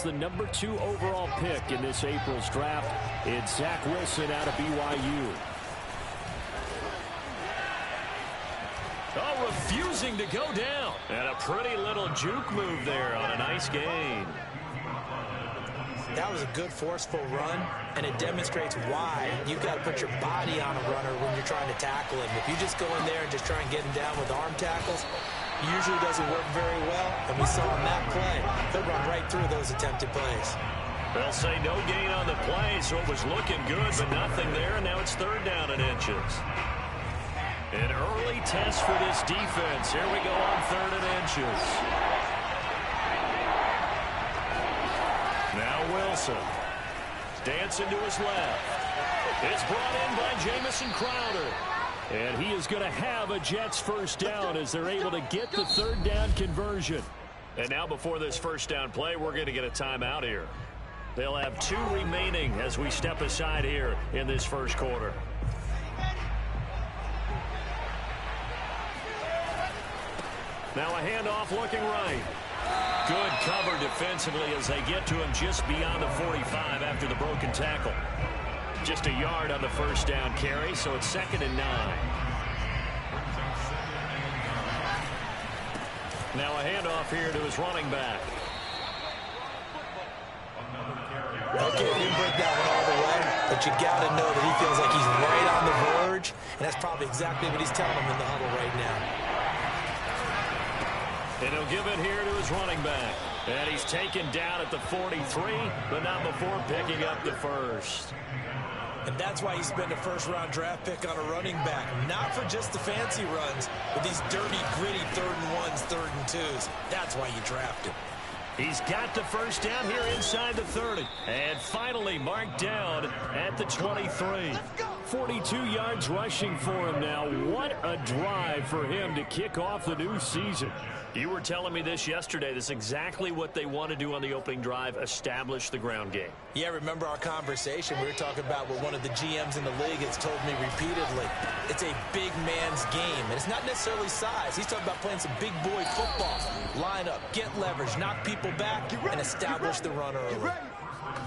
The number 2 overall pick in this April's draft. It's Zach Wilson out of BYU. Oh, refusing to go down. And a pretty little juke move there on a nice gain. That was a good forceful run, and it demonstrates why you've got to put your body on a runner when you're trying to tackle him. If you just go in there and just try and get him down with arm tackles, usually doesn't work very well, and we saw on that play, he'll run right through those attempted plays. They'll say no gain on the play, so it was looking good, but nothing there, and now it's 3rd down and inches. An early test for this defense. Here we go on 3rd and inches. Now Wilson. Dancing to his left. It's brought in by Jamison Crowder. And he is going to have a Jets first down as they're able to get the 3rd down conversion. And now before this first down play, we're going to get a timeout here. They'll have 2 remaining as we step aside here in this first quarter. Now a handoff looking right. Good cover defensively as they get to him just beyond the 45 after the broken tackle. Just a yard on the first down carry, so it's 2nd and 9. Now a handoff here to his running back. Okay, he didn't break that one all the way, but you got to know that he feels like he's right on the verge, and that's probably exactly what he's telling him in the huddle right now. And he'll give it here to his running back. And he's taken down at the 43, but not before picking up the first. And that's why you spend a first-round draft pick on a running back. Not for just the fancy runs, but these dirty, gritty 3rd and 1s, 3rd and 2s. That's why you draft him. He's got the first down here inside the 30. And finally marked down at the 23. 42 yards rushing for him now. What a drive for him to kick off the new season. You were telling me this yesterday. This is exactly what they want to do on the opening drive, establish the ground game. Yeah, remember our conversation? We were talking about what one of the GMs in the league has told me repeatedly. It's a big man's game, and it's not necessarily size. He's talking about playing some big boy football. Line up, get leverage, knock people back, and establish the run early.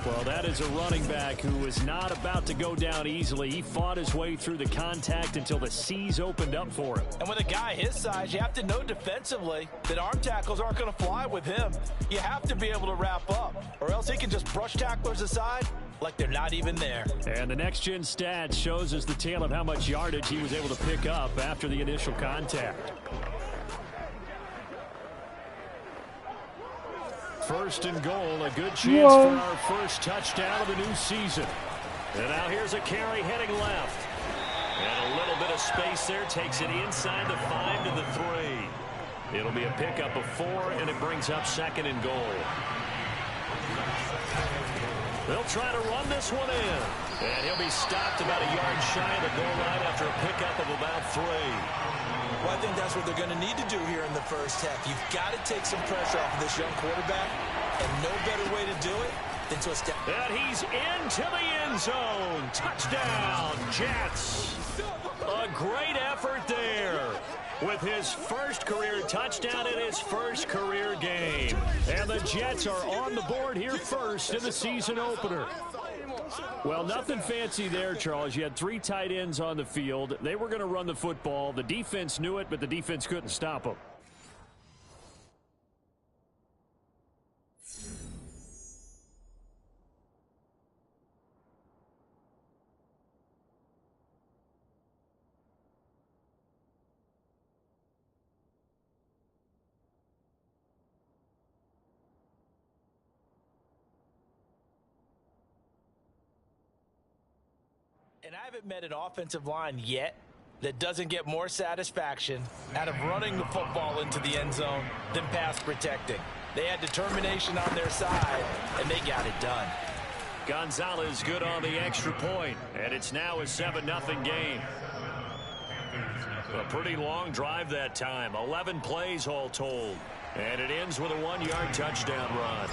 Well, that is a running back who is not about to go down easily. He fought his way through the contact until the seas opened up for him. And with a guy his size, you have to know defensively that arm tackles aren't going to fly with him. You have to be able to wrap up, or else he can just brush tacklers aside like they're not even there. And the next-gen stats shows us the tale of how much yardage he was able to pick up after the initial contact. 1st and goal, a good chance for our first touchdown of the new season. And now here's a carry heading left. And a little bit of space there, takes it inside the 5 to the 3. It'll be a pickup of 4, and it brings up 2nd and goal. They'll try to run this one in. And he'll be stopped about a yard shy of the goal line after a pickup of about 3. Well, I think that's what they're going to need to do here in the first half. You've got to take some pressure off of this young quarterback, and no better way to do it than to establish. And he's into the end zone. Touchdown, Jets. A great effort there with his first career touchdown in his first career game. And the Jets are on the board here first in the season opener. Well, nothing fancy there, Charles. You had 3 tight ends on the field. They were going to run the football. The defense knew it, but the defense couldn't stop them. And I haven't met an offensive line yet that doesn't get more satisfaction out of running the football into the end zone than pass protecting. They had determination on their side, and they got it done. Gonzalez good on the extra point, and it's now a 7-0 game. A pretty long drive that time, 11 plays all told, and it ends with a 1-yard touchdown run.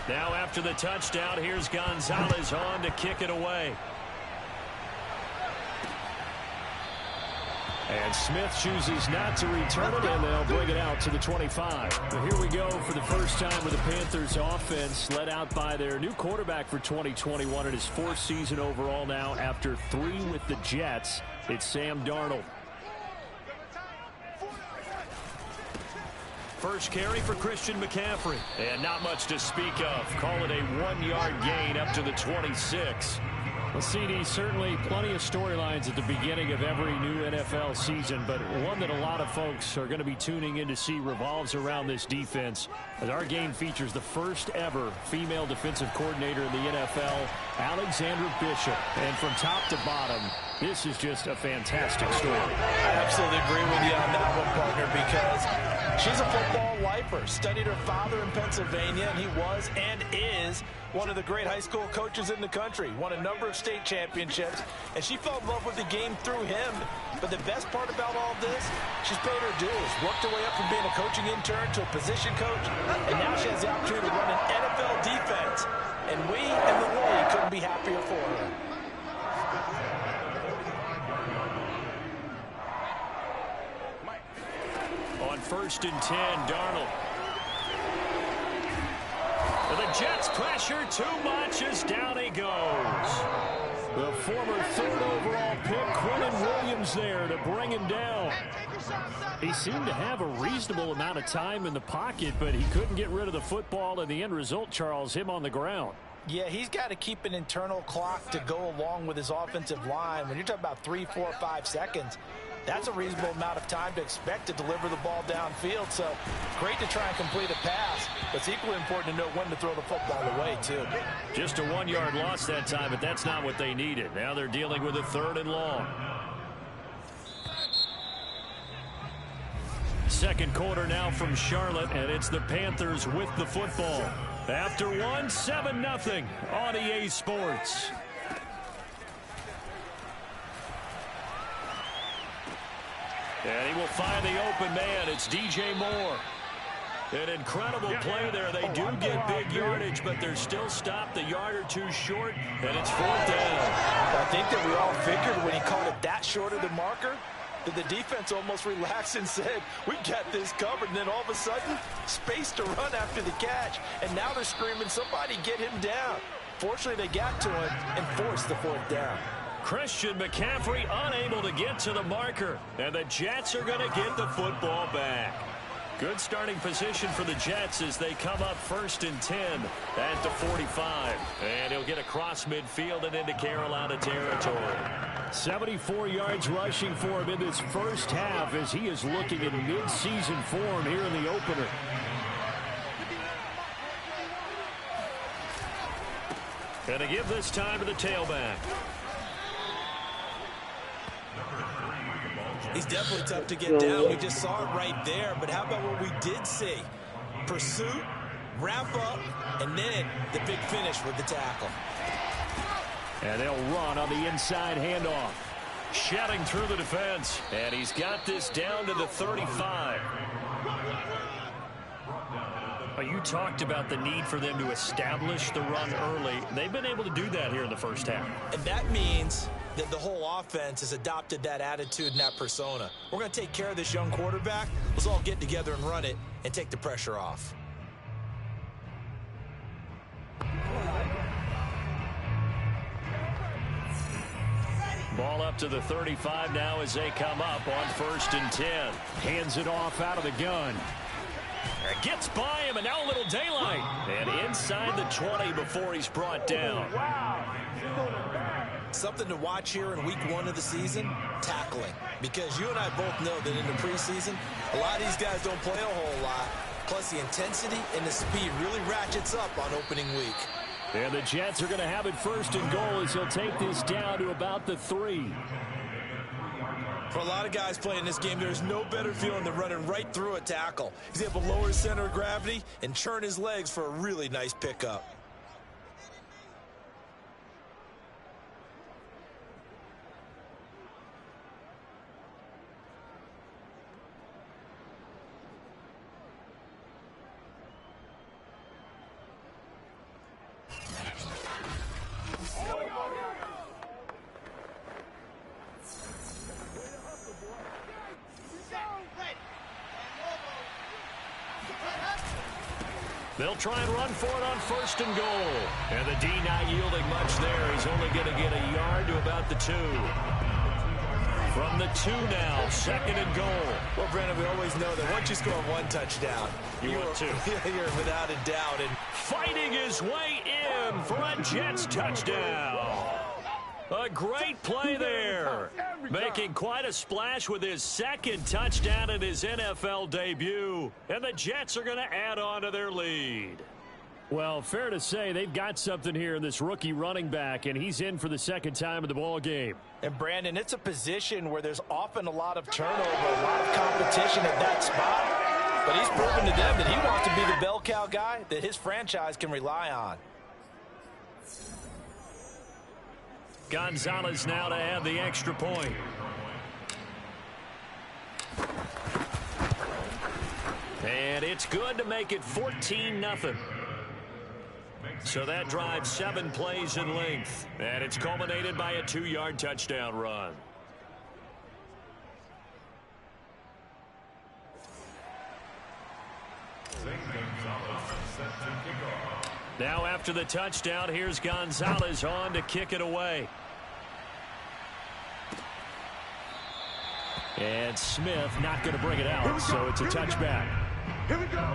Now after the touchdown, here's Gonzalez on to kick it away. And Smith chooses not to return it, and they'll bring it out to the 25. Well, here we go for the first time with the Panthers offense led out by their new quarterback for 2021 in his fourth season overall now after 3 with the Jets. It's Sam Darnold. First carry for Christian McCaffrey. And not much to speak of. Call it a 1-yard gain up to the 26. Well, CD, certainly plenty of storylines at the beginning of every new NFL season, but one that a lot of folks are going to be tuning in to see revolves around this defense, as our game features the first ever female defensive coordinator in the NFL, Alexandra Bishop. And from top to bottom, this is just a fantastic story. I absolutely agree with you on that one, partner, because she's a football lifer. Studied her father in Pennsylvania, and he was and is one of the great high school coaches in the country. Won a number of state championships, and she fell in love with the game through him. But the best part about all this, she's paid her dues, worked her way up from being a coaching intern to a position coach, and now she has the opportunity to run an NFL defense. And we and the league couldn't be happier for her. On 1st and 10, Darnold. The Jets pressure too much as down he goes. The former 3rd overall pick, Quinnen Williams, there to bring him down. He seemed to have a reasonable amount of time in the pocket, but he couldn't get rid of the football, and the end result, Charles, him on the ground. Yeah, he's got to keep an internal clock to go along with his offensive line. When you're talking about 3, 4, 5 seconds, that's a reasonable amount of time to expect to deliver the ball downfield. So great to try and complete a pass, but it's equally important to know when to throw the football away, too. Just a 1-yard loss that time, but that's not what they needed. Now they're dealing with a 3rd and long. Second quarter now from Charlotte, and it's the Panthers with the football. After one, 7-0 on EA Sports. And he will find the open man. It's DJ Moore. An incredible play there. They do get big yardage, but they're still stopped a yard or 2 short, and it's 4th down. I think that we all figured when he called it that short of the marker, that the defense almost relaxed and said, we got this covered. And then all of a sudden, space to run after the catch. And now they're screaming, somebody get him down. Fortunately, they got to him and forced the 4th down. Christian McCaffrey unable to get to the marker. And the Jets are going to get the football back. Good starting position for the Jets as they come up 1st and 10 at the 45. And he'll get across midfield and into Carolina territory. 74 yards rushing for him in this first half as he is looking in mid-season form here in the opener. And to give this time to the tailback. He's definitely tough to get down. We just saw it right there. But how about what we did see? Pursuit, wrap up, and then the big finish with the tackle. And they'll run on the inside handoff. Shouting through the defense. And he's got this down to the 35. You talked about the need for them to establish the run early. They've been able to do that here in the first half. And that means that the whole offense has adopted that attitude and that persona. We're going to take care of this young quarterback. Let's all get together and run it and take the pressure off. Ball up to the 35 now as they come up on 1st and 10. Hands it off out of the gun. Gets by him, and now a little daylight. And inside the 20 before he's brought down. Something to watch here in week 1 of the season, tackling. Because you and I both know that in the preseason, a lot of these guys don't play a whole lot. Plus, the intensity and the speed really ratchets up on opening week. And the Jets are going to have it 1st and goal as he'll take this down to about the 3. For a lot of guys playing this game, there's no better feeling than running right through a tackle. He's able to lower his center of gravity and churn his legs for a really nice pickup. They'll try and run for it on 1st and goal. And the D not yielding much there. He's only going to get a yard to about the 2. From the 2 now, 2nd and goal. Well, Brandon, we always know that once you score 1 touchdown, you're without a doubt. And fighting his way in for a Jets touchdown. A great play there. Making quite a splash with his 2nd touchdown in his NFL debut. And the Jets are going to add on to their lead. Well, fair to say they've got something here in this rookie running back, and he's in for the 2nd time of the ball game. And, Brandon, it's a position where there's often a lot of turnover, a lot of competition at that spot. But he's proven to them that he wants to be the bell cow guy that his franchise can rely on. Gonzalez now to add the extra point. And it's good to make it 14-0. So that drives 7 plays in length. And it's culminated by a 2-yard touchdown run. Now after the touchdown, here's Gonzalez on to kick it away. And Smith not going to bring it out, so it's a touchback. Here we go.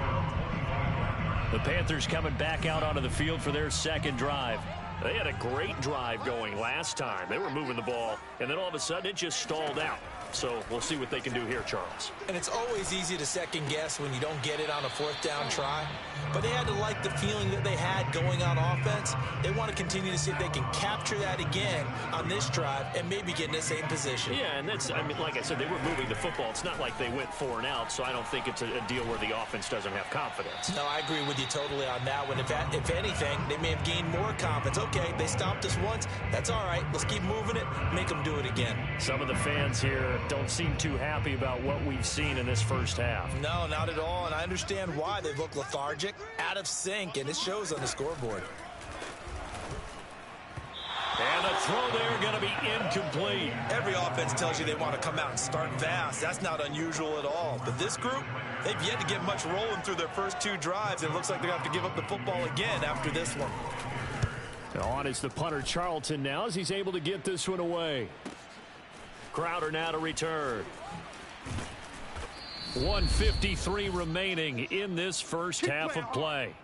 The Panthers coming back out onto the field for their 2nd drive. They had a great drive going last time. They were moving the ball, and then all of a sudden it just stalled out. So we'll see what they can do here, Charles. And it's always easy to second guess when you don't get it on a 4th down try. But they had to like the feeling that they had going on offense. They want to continue to see if they can capture that again on this drive and maybe get in the same position. Yeah, and that's, I mean, like I said, they were moving the football. It's not like they went 4 and out, so I don't think it's a deal where the offense doesn't have confidence. No, I agree with you totally on that one. If anything, they may have gained more confidence. Okay, they stopped us once. That's all right. Let's keep moving it. Make them do it again. Some of the fans here don't seem too happy about what we've seen in this first half. No, not at all, and I understand why. They look lethargic, out of sync, and it shows on the scoreboard. And the throw there going to be incomplete. Every offense tells you they want to come out and start fast. That's not unusual at all. But this group, they've yet to get much rolling through their first 2 drives, and it looks like they're going to have to give up the football again after this one. On is the punter Charlton now as he's able to get this one away. Crowder now to return. 1:53 remaining in this first half of play.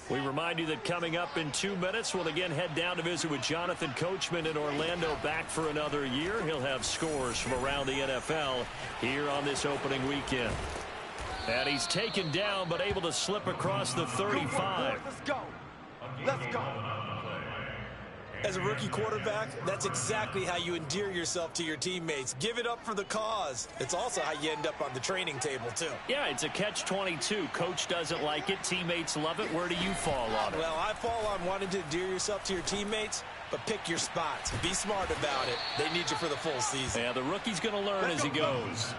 We remind you that coming up in 2 minutes, we'll again head down to visit with Jonathan Coachman in Orlando, back for another year. He'll have scores from around the NFL here on this opening weekend. And he's taken down, but able to slip across the 35. Let's go. Let's go. As a rookie quarterback, that's exactly how you endear yourself to your teammates. Give it up for the cause. It's also how you end up on the training table, too. Yeah, it's a catch-22. Coach doesn't like it. Teammates love it. Where do you fall on it? Well, I fall on wanting to endear yourself to your teammates, but pick your spots. Be smart about it. They need you for the full season. Yeah, the rookie's going to learn as he goes.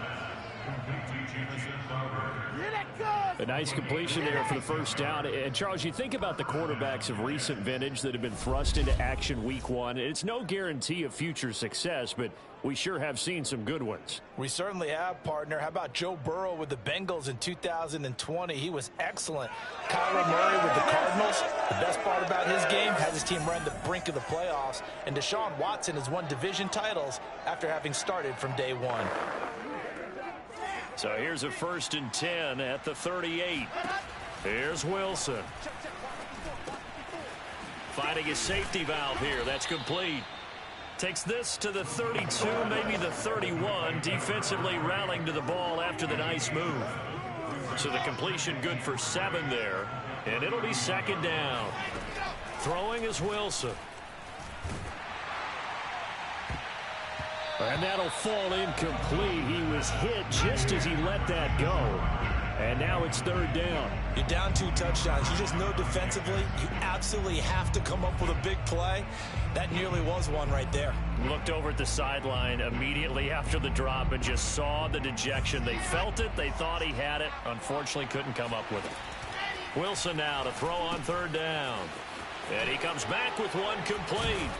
A nice completion there for the first down. And, Charles, you think about the quarterbacks of recent vintage that have been thrust into action week 1. It's no guarantee of future success, but we sure have seen some good ones. We certainly have, partner. How about Joe Burrow with the Bengals in 2020? He was excellent. Kyler Murray with the Cardinals. The best part about his game has his team run the brink of the playoffs. And Deshaun Watson has won division titles after having started from day 1. So here's a 1st and 10 at the 38. Here's Wilson. Finding his safety valve here. That's complete. Takes this to the 32, maybe the 31. Defensively rallying to the ball after the nice move. So the completion good for 7 there. And it'll be 2nd down. Throwing is Wilson. And that'll fall incomplete. He was hit just as he let that go. And now it's 3rd down. You're down 2 touchdowns. You just know defensively you absolutely have to come up with a big play. That nearly was one right there. Looked over at the sideline immediately after the drop and just saw the dejection. They felt it. They thought he had it. Unfortunately, couldn't come up with it. Wilson now to throw on third down. And he comes back with one complete.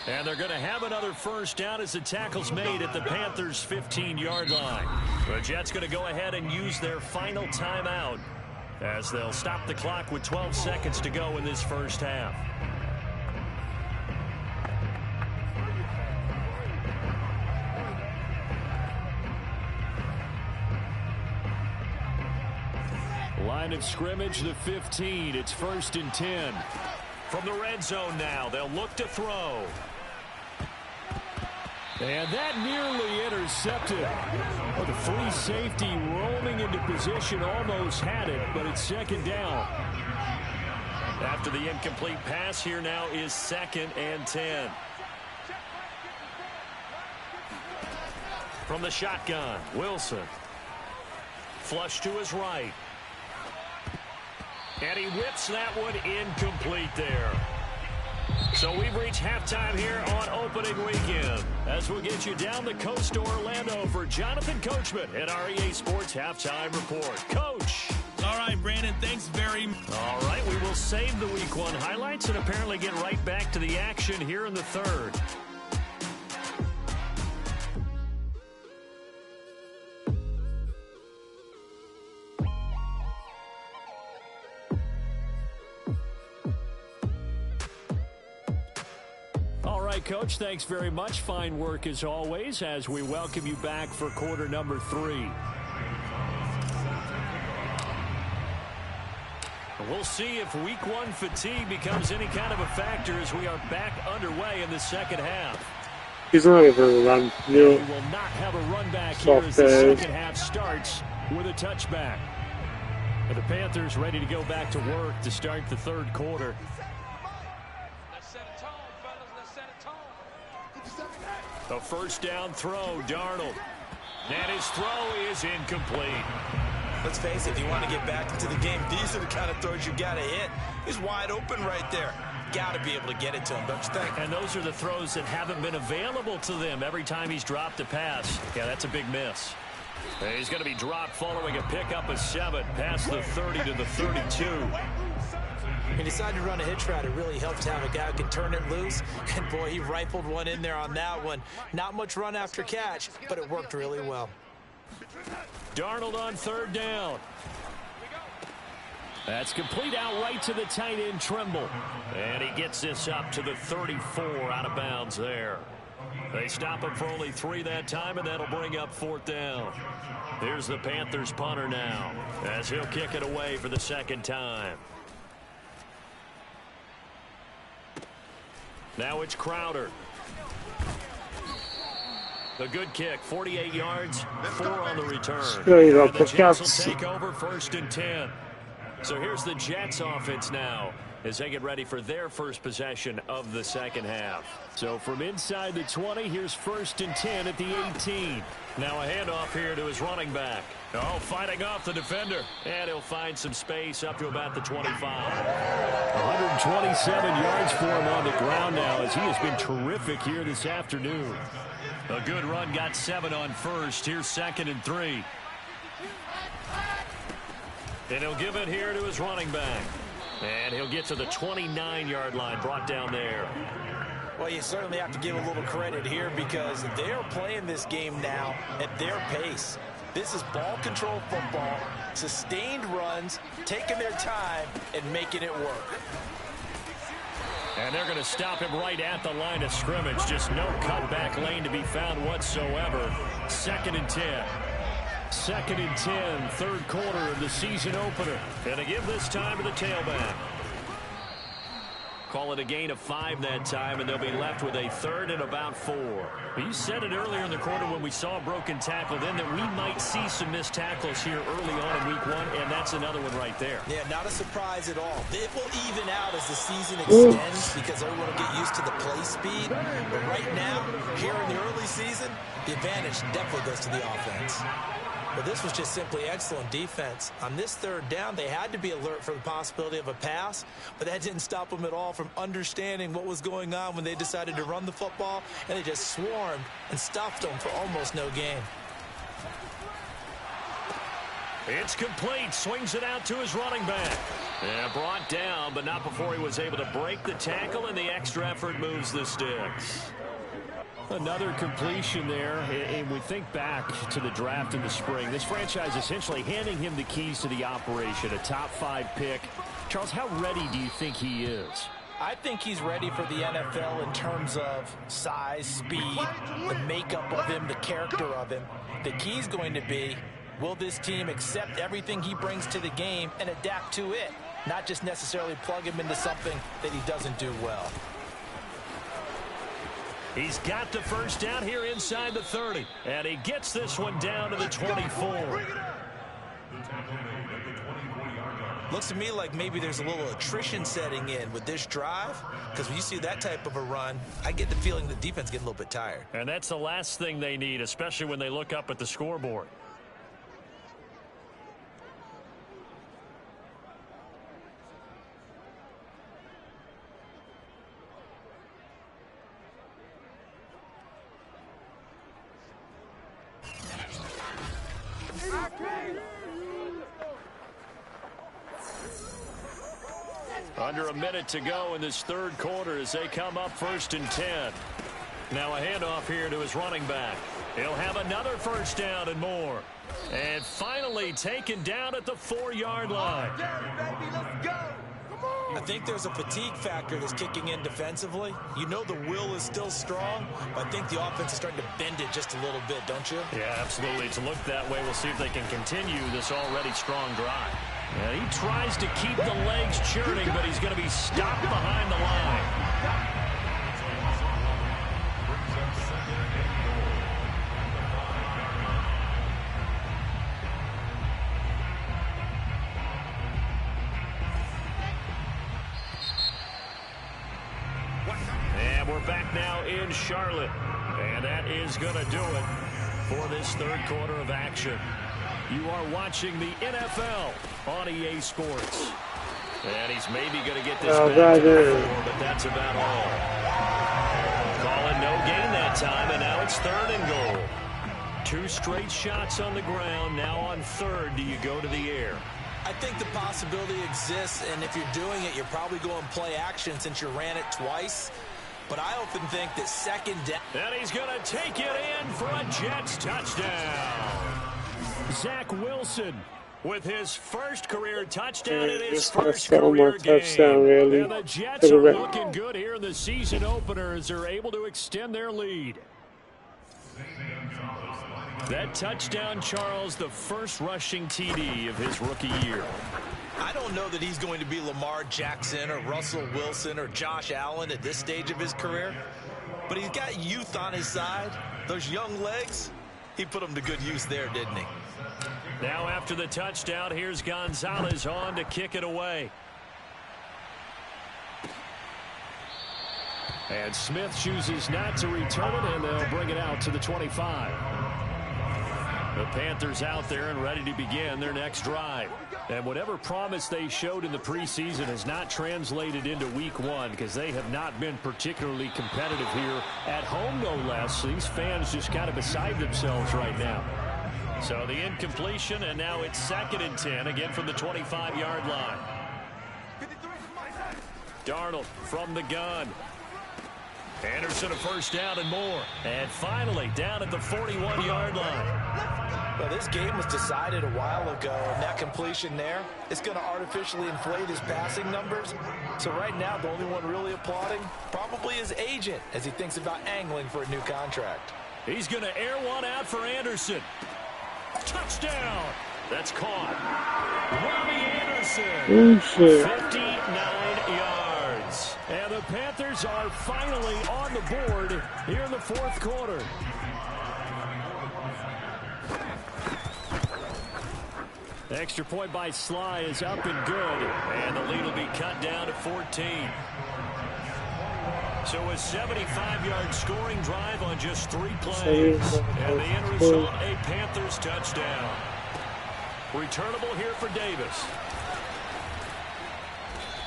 And they're going to have another first down as the tackle's made at the Panthers' 15-yard line. The Jets going to go ahead and use their final timeout as they'll stop the clock with 12 seconds to go in this first half. Line of scrimmage, the 15. It's 1st and 10. From the red zone now, they'll look to throw. And that nearly intercepted. Well, the free safety roaming into position almost had it, but it's 2nd down. After the incomplete pass, here now is 2nd and 10. From the shotgun, Wilson. Flush to his right. And he whips that one incomplete there. So we've reached halftime here on opening weekend. As we'll get you down the coast to Orlando for Jonathan Coachman at our EA Sports Halftime Report. Coach. All right, Brandon, thanks very much. All right, we will save the Week 1 highlights and apparently get right back to the action here in the third. Coach, thanks very much. Fine work as always as we welcome you back for quarter number 3. We'll see if Week 1 fatigue becomes any kind of a factor as we are back underway in the second half. He's not going to run. We will not have a run back here as the second half starts with a touchback. And the Panthers ready to go back to work to start the third quarter. A first down throw, Darnold. And his throw is incomplete. Let's face it, if you want to get back into the game, these are the kind of throws you got to hit. He's wide open right there. Got to be able to get it to him, don't you think? And those are the throws that haven't been available to them every time he's dropped a pass. Yeah, that's a big miss. He's going to be dropped following a pickup of 7 past the 30 to the 32. He decided to run a hitch route. It really helped to have a guy who can turn it loose. And, boy, he rifled one in there on that one. Not much run after catch, but it worked really well. Darnold on third down. That's complete out right to the tight end, Trimble. And he gets this up to the 34 out of bounds there. They stop him for only 3 that time, and that'll bring up 4th down. Here's the Panthers punter now as he'll kick it away for the second time. Now it's Crowder. A good kick, 48 yards, 4 on the return. And the Jets will take over 1st and 10. So here's the Jets offense now as they get ready for their first possession of the second half. So from inside the 20, here's 1st and 10 at the 18. Now a handoff here to his running back. Oh, fighting off the defender. And he'll find some space up to about the 25. 127 yards for him on the ground now as he has been terrific here this afternoon. A good run, got 7 on first. Here's 2nd and 3. And he'll give it here to his running back. And he'll get to the 29-yard line, brought down there. Well, you certainly have to give a little credit here because they are playing this game now at their pace. This is ball control football, sustained runs, taking their time, and making it work. And they're going to stop him right at the line of scrimmage. Just no cutback lane to be found whatsoever. 2nd and 10. 2nd and 10, third quarter of the season opener. And to give this time to the tailback. Call it a gain of 5 that time, and they'll be left with a 3rd and about 4. You said it earlier in the quarter when we saw a broken tackle then that we might see some missed tackles here early on in Week 1, and that's another one right there. Yeah, not a surprise at all. It will even out as the season extends because everyone will get used to the play speed. But right now, here in the early season, the advantage definitely goes to the offense. But this was just simply excellent defense. On this 3rd down, they had to be alert for the possibility of a pass, but that didn't stop them at all from understanding what was going on when they decided to run the football, and they just swarmed and stuffed them for almost no gain. It's complete. Swings it out to his running back. And brought down, but not before he was able to break the tackle, and the extra effort moves the sticks. Another completion there, and we think back to the draft in the spring. This franchise essentially handing him the keys to the operation, a top 5 pick. Charles, how ready do you think he is? I think he's ready for the NFL in terms of size, speed, the makeup of him, the character of him. The key's going to be, will this team accept everything he brings to the game and adapt to it, not just necessarily plug him into something that he doesn't do well. He's got the first down here inside the 30, and he gets this one down to the 24. Looks to me like maybe there's a little attrition setting in with this drive, because when you see that type of a run, I get the feeling the defense getting a little bit tired. And that's the last thing they need, especially when they look up at the scoreboard. Under a minute to go in this third quarter as they come up 1st and 10. Now a handoff here to his running back. He'll have another first down and more. And finally taken down at the 4-yard line. I think there's a fatigue factor that's kicking in defensively. You know the will is still strong, but I think the offense is starting to bend it just a little bit, don't you? Yeah, absolutely. It's looked that way. We'll see if they can continue this already strong drive. And he tries to keep the legs churning, but he's going to be stopped behind the line. And we're back now in Charlotte. And that is going to do it for this third quarter of action. You are watching the NFL on EA Sports. And he's maybe going to get this back to 4, but that's about all. Calling no gain that time, and now it's 3rd and goal. 2 straight shots on the ground. Now on 3rd, do you go to the air? I think the possibility exists, and if you're doing it, you're probably going play action since you ran it twice. But I often think that 2nd down. And he's going to take it in for a Jets touchdown. Zach Wilson with his first career touchdown in his first career game. Really. And the Jets are looking good here in the season opener as they're able to extend their lead. That touchdown, Charles, the first rushing TD of his rookie year. I don't know that he's going to be Lamar Jackson or Russell Wilson or Josh Allen at this stage of his career, but he's got youth on his side. Those young legs, he put them to good use there, didn't he? Now after the touchdown, here's Gonzalez on to kick it away. And Smith chooses not to return it, and they'll bring it out to the 25. The Panthers out there and ready to begin their next drive. And whatever promise they showed in the preseason has not translated into week 1 because they have not been particularly competitive here at home, no less. These fans just kind of beside themselves right now. So the incompletion, and now it's 2nd and 10, again from the 25-yard line. Darnold from the gun. Anderson a first down and more. And finally down at the 41-yard line. Well, this game was decided a while ago, and that completion there is going to artificially inflate his passing numbers. So right now, the only one really applauding probably his agent as he thinks about angling for a new contract. He's going to air one out for Anderson. Touchdown. That's caught. Robbie Anderson. 59 yards. And the Panthers are finally on the board here in the 4th quarter. The extra point by Sly is up and good. And the lead will be cut down to 14. So a 75-yard scoring drive on just 3 plays. And the end result, a Panthers touchdown. Returnable here for Davis.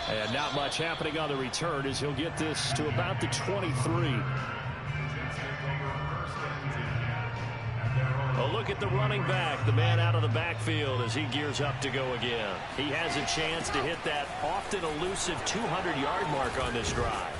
And not much happening on the return as he'll get this to about the 23. A look at the running back, the man out of the backfield as he gears up to go again. He has a chance to hit that often elusive 200-yard mark on this drive.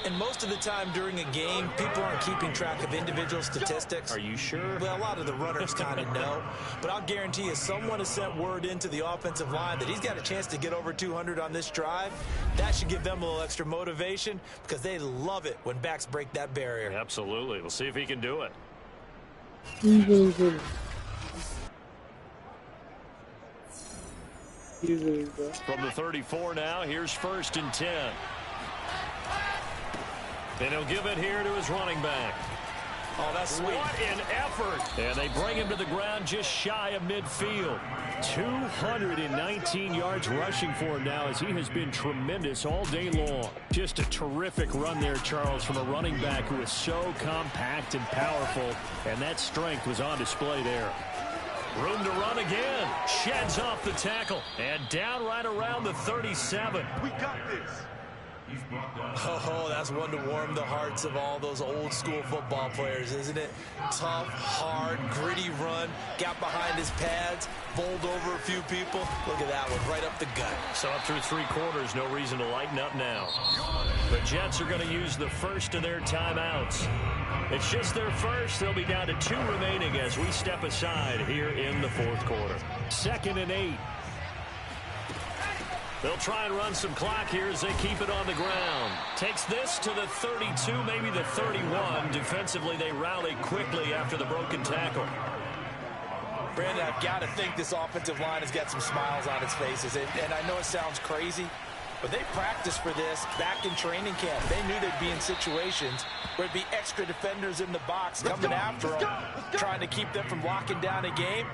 And most of the time during a game, people aren't keeping track of individual statistics. Are you sure? Well, a lot of the runners kind of know. But I'll guarantee you someone has sent word into the offensive line that he's got a chance to get over 200 on this drive. That should give them a little extra motivation because they love it when backs break that barrier. Absolutely. We'll see if he can do it. From the 34 now, here's 1st and 10. And he'll give it here to his running back. Oh, that's sweet. What an effort. And they bring him to the ground just shy of midfield. 219 yards rushing for him now as he has been tremendous all day long. Just a terrific run there, Charles, from a running back who is so compact and powerful. And that strength was on display there. Room to run again. Sheds off the tackle. And down right around the 37. We got this. Oh, that's one to warm the hearts of all those old school football players, isn't it? Tough, hard, gritty run, got behind his pads, bowled over a few people. Look at that one, right up the gut. So up through 3 quarters, no reason to lighten up now. The Jets are going to use the first of their timeouts. It's just their first. They'll be down to 2 remaining as we step aside here in the 4th quarter. 2nd and 8. They'll try and run some clock here as they keep it on the ground. Takes this to the 32, maybe the 31. Defensively, they rally quickly after the broken tackle. Brandon, I've got to think this offensive line has got some smiles on its faces. And I know it sounds crazy, but they practiced for this back in training camp. They knew they'd be in situations where it'd be extra defenders in the box coming after them, trying to keep them from locking down a game.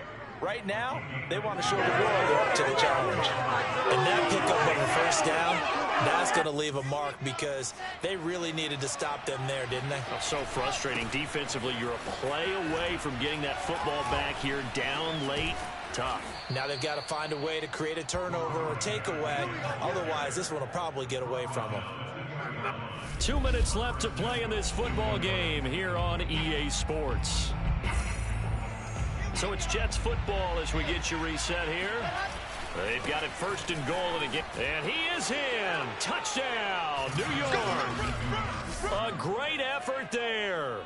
Right now, they want to show the world they're up to the challenge. And that pickup of the first down, that's going to leave a mark because they really needed to stop them there, didn't they? Oh, so frustrating. Defensively, you're a play away from getting that football back here down late. Tough. Now they've got to find a way to create a turnover or takeaway. Otherwise, this one will probably get away from them. 2 minutes left to play in this football game here on EA Sports. So it's Jets football as we get you reset here. They've got it 1st and goal and again. And he is in. Touchdown, New York. A great effort there.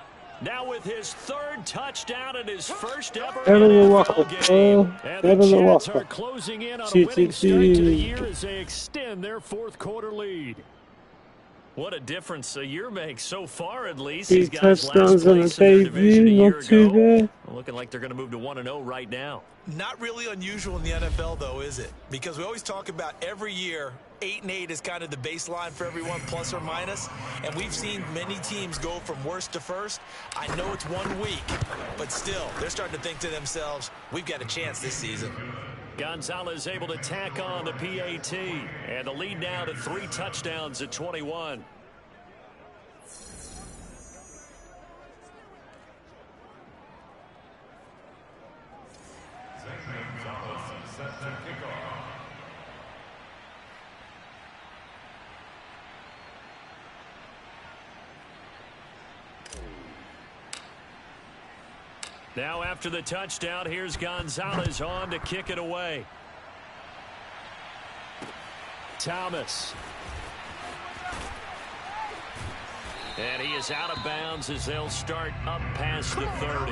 Now with his 3rd touchdown and his first ever NFL game. And the Jets are closing in on a winning start to the year as they extend their 4th quarter lead. What a difference a year makes so far, at least. These guys last place in their division a year ago. Looking like they're going to move to 1-0 right now. Not really unusual in the NFL, though, is it? Because we always talk about every year, 8-8 is kind of the baseline for everyone, plus or minus. And we've seen many teams go from worst to first. I know it's 1 week, but still, they're starting to think to themselves, we've got a chance this season. Gonzalez able to tack on the PAT. And the lead now to 3 touchdowns at 21. Now after the touchdown, here's Gonzalez on to kick it away. Thomas. And he is out of bounds as they'll start up past the 30.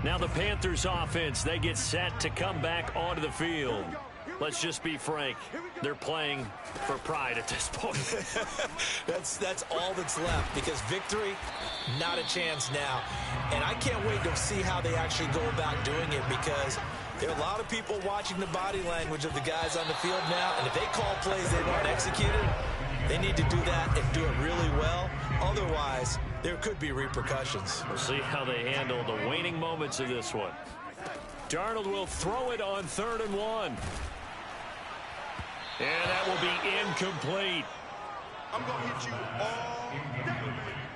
Now the Panthers offense, they get set to come back onto the field. Let's just be frank. They're playing for pride at this point. That's all that's left because victory, not a chance now. And I can't wait to see how they actually go about doing it because there are a lot of people watching the body language of the guys on the field now. And if they call plays they want executed, they need to do that and do it really well. Otherwise, there could be repercussions. We'll see how they handle the waning moments of this one. Darnold will throw it on 3rd and 1. And that will be incomplete. I'm going to hit you all day.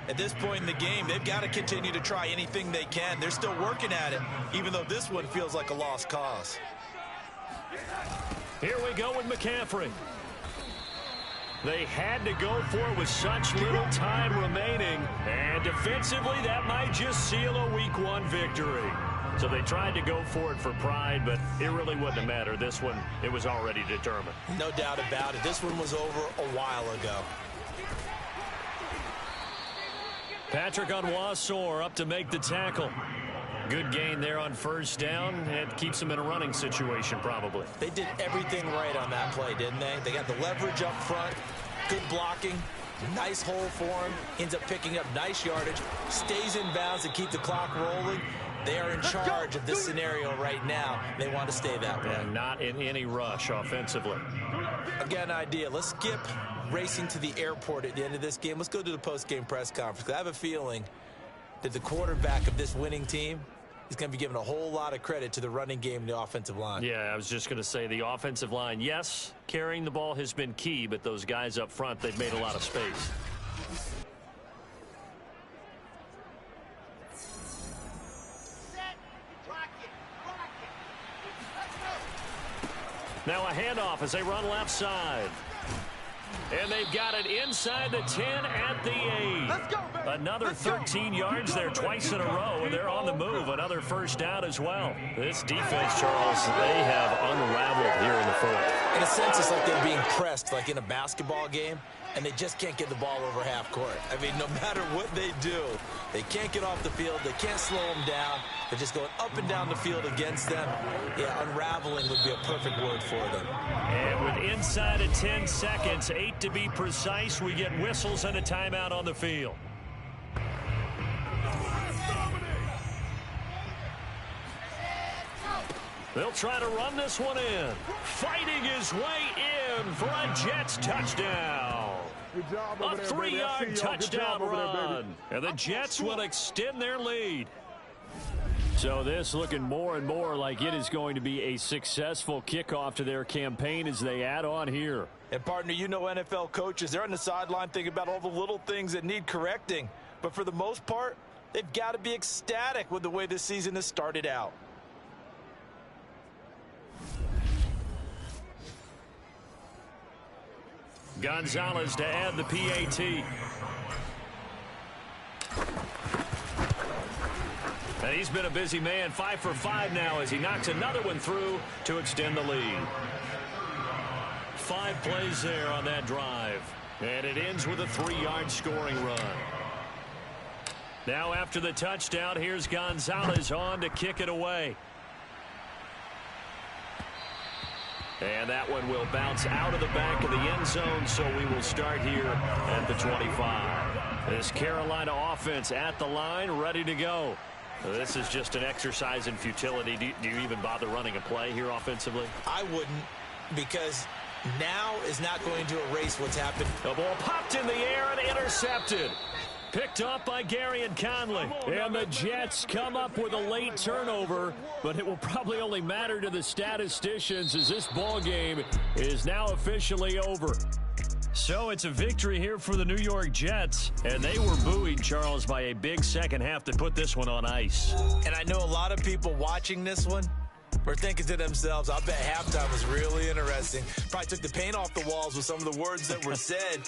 At this point in the game, they've got to continue to try anything they can. They're still working at it, even though this one feels like a lost cause. Here we go with McCaffrey. They had to go for it with such little time remaining. And defensively, that might just seal a Week 1 victory. So they tried to go for it for pride, but it really wouldn't have mattered. This one, it was already determined. No doubt about it. This one was over a while ago. Patrick Onwuasor up to make the tackle. Good gain there on first down. It keeps him in a running situation probably. They did everything right on that play, didn't they? They got the leverage up front, good blocking, nice hole for him, ends up picking up nice yardage, stays in bounds to keep the clock rolling. They are in charge of this scenario right now. They want to stay that way. And not in any rush offensively. I got an idea. Let's skip racing to the airport at the end of this game. Let's go to the post-game press conference. I have a feeling that the quarterback of this winning team is going to be given a whole lot of credit to the running game and the offensive line. Yeah, I was just going to say the offensive line, yes, carrying the ball has been key, but those guys up front, they've made a lot of space. Now a handoff as they run left side. And they've got it inside the 10 at the 8. Another 13 yards there twice in a row, and they're on the move. Another first down as well. This defense, Charles, they have unraveled here in the fourth. In a sense, it's like they're being pressed, like in a basketball game, and they just can't get the ball over half court. I mean, no matter what they do, they can't get off the field. They can't slow them down. They're just going up and down the field against them. Yeah, unraveling would be a perfect word for them. And with inside of 10 seconds, 8 to be precise, we get whistles and a timeout on the field. They'll try to run this one in. Fighting his way in for a Jets touchdown. A 3-yard touchdown run. And the Jets will extend their lead. So this looking more and more like it is going to be a successful kickoff to their campaign as they add on here. And partner, you know NFL coaches, they're on the sideline thinking about all the little things that need correcting. But for the most part, they've got to be ecstatic with the way this season has started out. Gonzalez to add the PAT. And he's been a busy man, 5 for 5 now as he knocks another one through to extend the lead. 5 plays there on that drive. And it ends with a 3-yard scoring run. Now after the touchdown, here's Gonzalez on to kick it away. And that one will bounce out of the back of the end zone, so we will start here at the 25. This Carolina offense at the line, ready to go. This is just an exercise in futility. Do you even bother running a play here offensively? I wouldn't, because now is not going to erase what's happened. The ball popped in the air and intercepted. Picked up by Gary and Conley. And the Jets come up with a late turnover, but it will probably only matter to the statisticians as this ball game is now officially over. So it's a victory here for the New York Jets, and they were buoyed, Charles, by a big second half to put this one on ice. And I know a lot of people watching this one were thinking to themselves, I bet halftime was really interesting. Probably took the paint off the walls with some of the words that were said.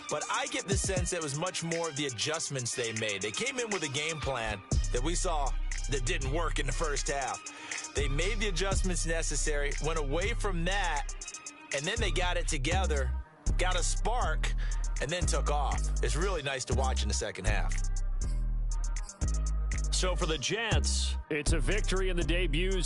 But I get the sense that it was much more of the adjustments they made. They came in with a game plan that we saw that didn't work in the first half. They made the adjustments necessary, went away from that, and then they got it together, got a spark, and then took off. It's really nice to watch in the second half. So for the Jets, it's a victory in the debuts